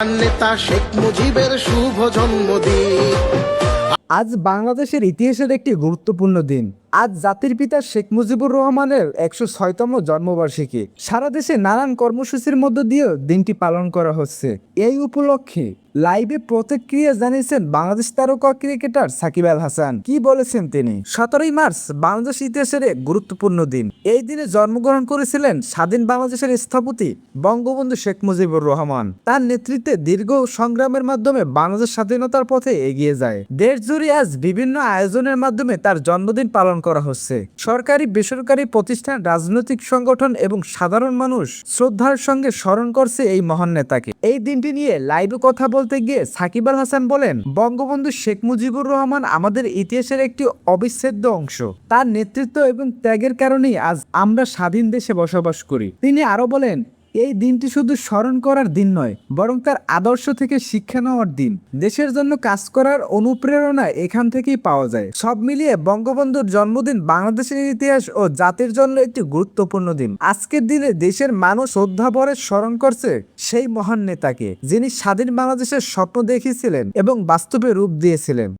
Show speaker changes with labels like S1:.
S1: নেতা শেখ মুজিবের শুভ জন্মদিন।
S2: আজ বাংলাদেশের ইতিহাসের একটি গুরুত্বপূর্ণ দিন। আজ জাতির পিতা শেখ মুজিবুর রহমানের 106তম জন্মবার্ষিকী। সারা দেশে নানান কর্মসূচির মধ্য দিয়েও দিনটি পালন করা হচ্ছে। এই উপলক্ষে লাইভে প্রতিক্রিয়া জানিয়েছেন বাংলাদেশ তারকা ক্রিকেটার সাকিব আল হাসান। কি বলেছেন তিনি? 17ই মার্চ বাংলাদেশ ইতিহাসের এক গুরুত্বপূর্ণ দিন। এই দিনে জন্মগ্রহণ করেছিলেন স্বাধীন বাংলাদেশের স্থপতি বঙ্গবন্ধু শেখ মুজিবুর রহমান। তার নেতৃত্বে দীর্ঘ সংগ্রামের মাধ্যমে বাংলাদেশ স্বাধীনতার পথে এগিয়ে যায়। দেশ জুড়ে আজ বিভিন্ন আয়োজনের মাধ্যমে তার জন্মদিন পালন করা হচ্ছে। সরকারি বেসরকারি প্রতিষ্ঠান, রাজনৈতিক সংগঠন এবং সাধারণ মানুষ শ্রদ্ধার সঙ্গে স্মরণ করছে এই মহান নেতাকে। এই দিনটি নিয়ে লাইভে কথা বলতে গিয়ে সাকিব আল হাসান বলেন, বঙ্গবন্ধু শেখ মুজিবুর রহমান আমাদের ইতিহাসের একটি অবিচ্ছেদ্য অংশ। তার নেতৃত্ব এবং ত্যাগের কারণেই আজ আমরা স্বাধীন দেশে বসবাস করি। তিনি আরো বলেন, এই দিনটি শুধু স্মরণ করার দিন নয়, বরং তার আদর্শ থেকে শিক্ষা নেওয়ার দিন। দেশের জন্য কাজ করার অনুপ্রেরণা এখান থেকেই পাওয়া যায়। সব মিলিয়ে বঙ্গবন্ধুর জন্মদিন বাংলাদেশের ইতিহাস ও জাতির জন্য একটি গুরুত্বপূর্ণ দিন। আজকের দিনে দেশের মানুষ শ্রদ্ধাভরে স্মরণ করছে সেই মহান নেতাকে, যিনি স্বাধীন বাংলাদেশের স্বপ্ন দেখিয়েছিলেন এবং বাস্তবে রূপ দিয়েছিলেন।